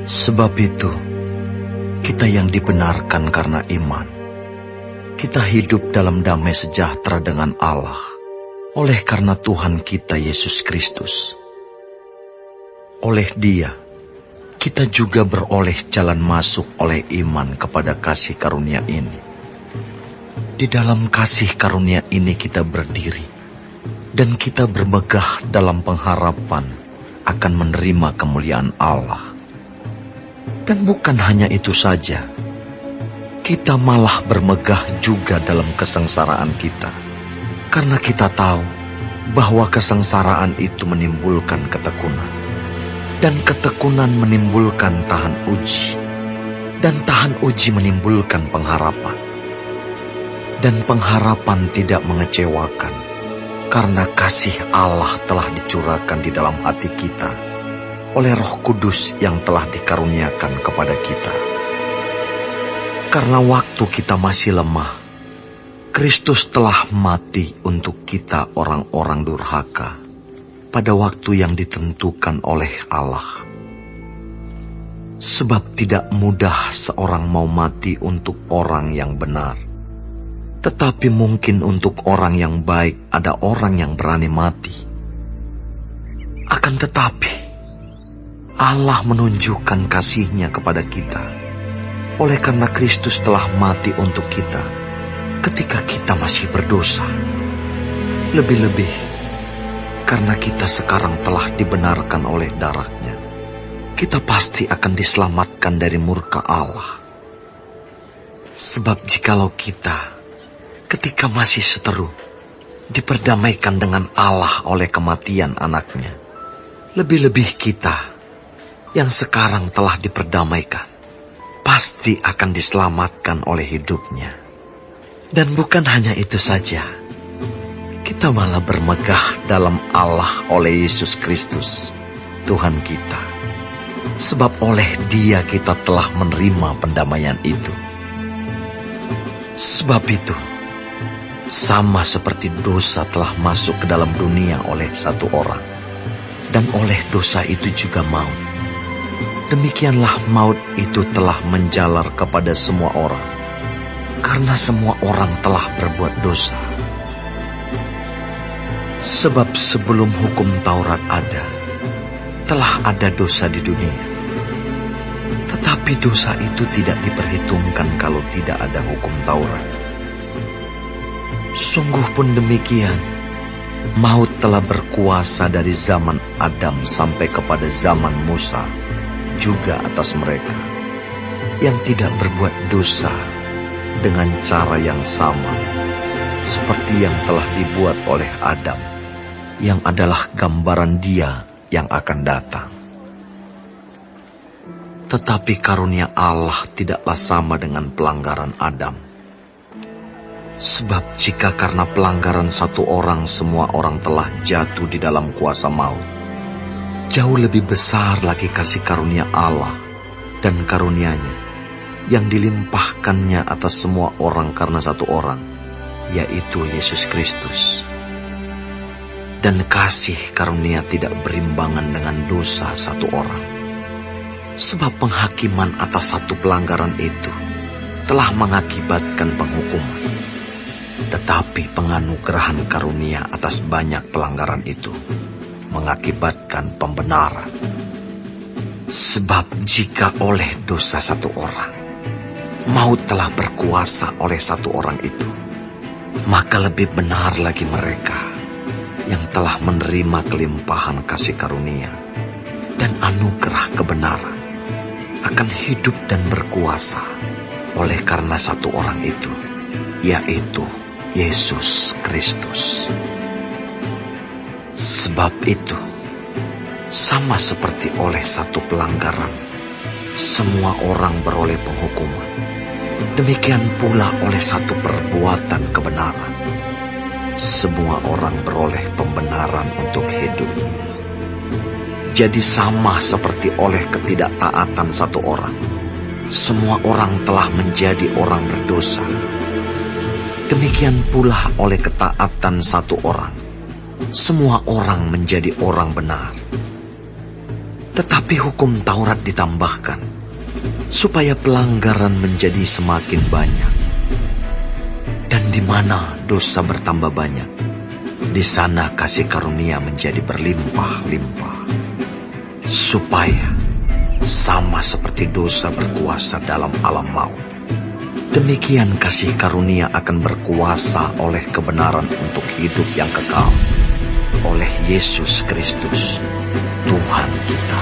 Sebab itu, kita yang dibenarkan karena iman, kita hidup dalam damai sejahtera dengan Allah, oleh karena Tuhan kita Yesus Kristus. Oleh Dia, kita juga beroleh jalan masuk oleh iman kepada kasih karunia ini. Di dalam kasih karunia ini kita berdiri, dan kita bermegah dalam pengharapan akan menerima kemuliaan Allah. Dan bukan hanya itu saja, kita malah bermegah juga dalam kesengsaraan kita, karena kita tahu bahwa kesengsaraan itu menimbulkan ketekunan, dan ketekunan menimbulkan tahan uji, dan tahan uji menimbulkan pengharapan. Dan pengharapan tidak mengecewakan, karena kasih Allah telah dicurahkan di dalam hati kita oleh Roh Kudus yang telah dikaruniakan kepada kita. Karena waktu kita masih lemah, Kristus telah mati untuk kita orang-orang durhaka pada waktu yang ditentukan oleh Allah. Sebab tidak mudah seorang mau mati untuk orang yang benar, tetapi mungkin untuk orang yang baik ada orang yang berani mati. Akan tetapi, Allah menunjukkan kasih-Nya kepada kita, oleh karena Kristus telah mati untuk kita ketika kita masih berdosa. Lebih-lebih, karena kita sekarang telah dibenarkan oleh darah-Nya, kita pasti akan diselamatkan dari murka Allah. Sebab jikalau kita, ketika masih seteru, diperdamaikan dengan Allah oleh kematian anaknya, lebih-lebih kita yang sekarang telah diperdamaikan, pasti akan diselamatkan oleh hidupnya. Dan bukan hanya itu saja, kita malah bermegah dalam Allah oleh Yesus Kristus, Tuhan kita. Sebab oleh Dia kita telah menerima pendamaian itu. Sebab itu, sama seperti dosa telah masuk ke dalam dunia oleh satu orang, dan oleh dosa itu juga maut, demikianlah maut itu telah menjalar kepada semua orang, karena semua orang telah berbuat dosa. Sebab sebelum hukum Taurat ada, telah ada dosa di dunia. Tetapi dosa itu tidak diperhitungkan kalau tidak ada hukum Taurat. Sungguh pun demikian, maut telah berkuasa dari zaman Adam sampai kepada zaman Musa, juga atas mereka yang tidak berbuat dosa dengan cara yang sama seperti yang telah dibuat oleh Adam, yang adalah gambaran Dia yang akan datang. Tetapi karunia Allah tidaklah sama dengan pelanggaran Adam. Sebab jika karena pelanggaran satu orang semua orang telah jatuh di dalam kuasa maut, jauh lebih besar lagi kasih karunia Allah dan karunia-Nya yang dilimpahkannya atas semua orang karena satu orang, yaitu Yesus Kristus. Dan kasih karunia tidak berimbangan dengan dosa satu orang. Sebab penghakiman atas satu pelanggaran itu telah mengakibatkan penghukuman. Tetapi penganugerahan karunia atas banyak pelanggaran itu mengakibatkan pembenaran. Sebab jika oleh dosa satu orang, maut telah berkuasa oleh satu orang itu, maka lebih benar lagi mereka yang telah menerima kelimpahan kasih karunia dan anugerah kebenaran akan hidup dan berkuasa oleh karena satu orang itu, yaitu Yesus Kristus. Sebab itu, sama seperti oleh satu pelanggaran, semua orang beroleh penghukuman. Demikian pula oleh satu perbuatan kebenaran, semua orang beroleh pembenaran untuk hidup. Jadi sama seperti oleh ketidaktaatan satu orang, semua orang telah menjadi orang berdosa. Demikian pula oleh ketaatan satu orang, semua orang menjadi orang benar. Tetapi hukum Taurat ditambahkan, supaya pelanggaran menjadi semakin banyak. Dan di mana dosa bertambah banyak, di sana kasih karunia menjadi berlimpah-limpah. Supaya sama seperti dosa berkuasa dalam alam maut, demikian kasih karunia akan berkuasa oleh kebenaran untuk hidup yang kekal oleh Yesus Kristus, Tuhan kita.